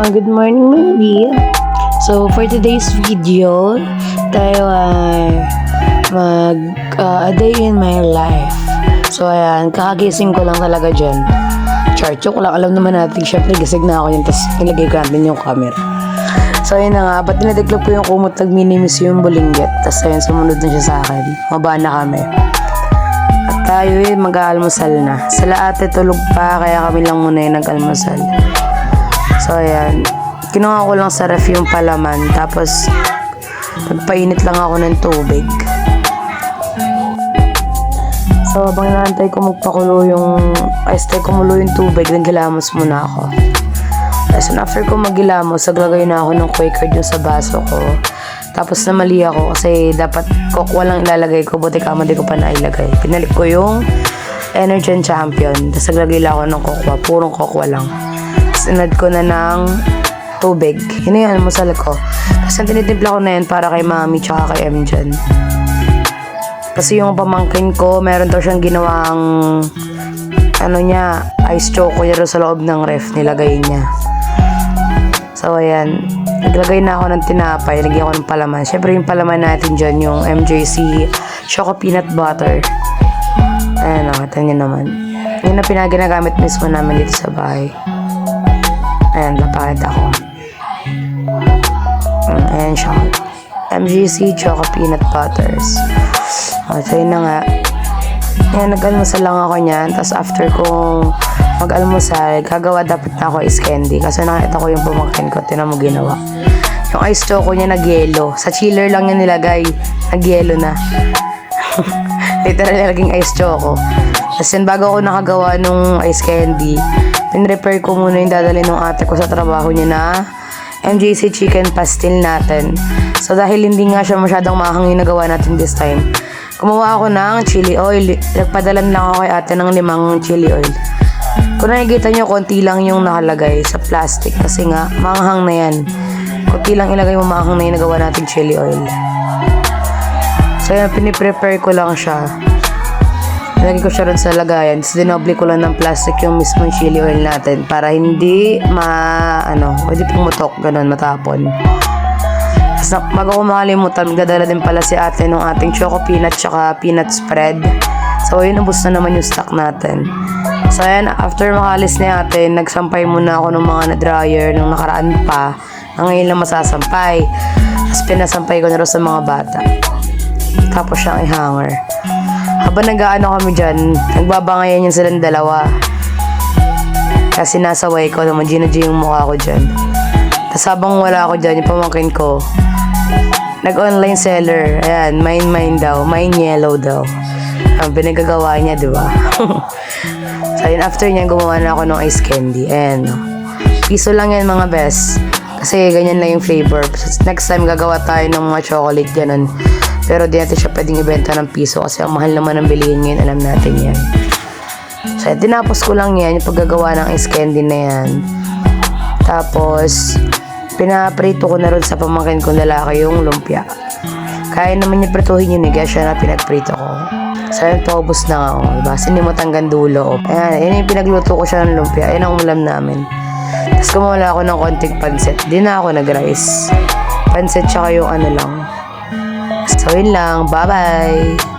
Good morning, Mandy. So, for today's video, tayo ay a day in my life. So, ayan, kakagising ko lang talaga dyan. Joke lang, alam naman natin, syempre gising na ako yun, tapos nilagay ko natin yung camera. So, ayun na nga, ba't dinadiglog ko yung kumot, nag-minimis yung bulinggit. Tapos, ayun, sumunod na siya sa akin. Mababa na kami. At tayo mag-aalmusal na. Sila ate tulog pa, kaya kami lang muna yung nag-almusal. So, ayan. Kinuha ko lang sa ref yung palaman. Tapos, nagpainit lang ako ng tubig. So, habang naantay ko magpakulo yung... kumulo yung tubig, naghilamos muna ako. Tapos, after ko maghilamos, naglagay na ako ng Quaker dun sa baso ko. Tapos, namali ako kasi dapat kokwa lang ilalagay ko. Buti kama di ko pa nailagay. Pinalik ko yung Energen Champion. Tapos, naglagay lang ako ng kokwa. Purong kokwa lang. Sinad ko na ng tubig. Yun yung almusal ko. Tapos ang tinitimpla ko na yan para kay mami tsaka kay Emjan. Kasi yung pamangkin ko, meron daw siyang ginawang ice choco niya sa loob ng ref. Nilagay niya. So ayan. Naglagay na ako ng tinapay. Lagyan ko ng palaman. Siyempre yung palaman natin dyan, yung MJC Choco Peanut Butter. Ayan, nakita niyo naman. Yun na pinaginagamit mismo namin dito sa bahay. Ayan, napakita ko. Ayan siya. MGC Choco Peanut Butters. So, yun na nga. Ayan, nag-almusal lang ako niyan. Tapos, after kong mag-almusal, gagawa dapat na ako ice candy. Kasi nakita ko yung pamangkin ko. Tinan mo ginawa. Yung ice choco niya nag-yelo. Sa chiller lang niya nilagay. Nag-yelo na. Literal nilaging ice choco. Tapos, yun, bago ako nakagawa nung ice candy, pinrepair ko muna yung dadalhin ng ate ko sa trabaho niya na MJC chicken pastil natin. So, dahil hindi nga siya masyadong mahangin na gawa natin this time, gumawa ako ng chili oil. Nagpadalan lang ako kay ate ng 5 chili oil. Kung nakikita nyo, konti lang yung nakalagay sa plastic kasi nga, maanghang na yan. Konti lang ilagay mo maanghang na yung nagawa natin chili oil. So, yan, piniprepare ko lang siya. Nilagay ko siya rin sa lagayan. Tapos dinoble ko lang ng plastic yung mismong chili oil natin para hindi pwede pumutok, ganun, matapon. Tapos bago ko makalimutan, magdadala din pala si ate ng ating choco peanut tsaka peanut spread. So, yun, ubos na naman yung stock natin. So, ayan, after makalis ni ate, nagsampay muna ako ng mga na-dryer nung nakaraan pa na ngayon lang masasampay. Tapos pinasampay ko na rin sa mga bata. Tapos siyang i-hanger. Habang nag-aano kami dyan, nagbabangayan yun silang dalawa. Kasi nasaway ko naman, Gina-G yung mukha ko dyan. Tapos habang wala ako dyan, yung pamangkin ko, nag-online seller. Ayan, mine daw. Mine yellow daw. Ang pinagagawa niya, diba? So, yun, after niya, gumawa na ako ng ice candy. Ayan, no. Piso lang yan, mga best. Kasi ganyan na yung flavor. Next time, gagawa tayo ng mga chocolate, ganun. Pero di natin siya pwedeng ibenta ng piso kasi ang mahal naman ang bilihin ngayon, alam natin yan. So, tinapos ko lang yan, yung paggagawa ng ice candy na yan. Tapos, pinaprito ko na rin sa pamangkin kong lalaki yung lumpia. Kaya naman niya prituhin yun, kaya siya na pinagprito ko. So, yun, paubos na ako. Diba? Sinimot hanggang dulo. Ayan, yun yung pinagluto ko siya ng lumpia. Ayan ang ulam namin. Tapos, kumula ako ng konting pansit. Di na ako nag-rice. Pansit tsaka yung lang. So, yun lang. Bye-bye!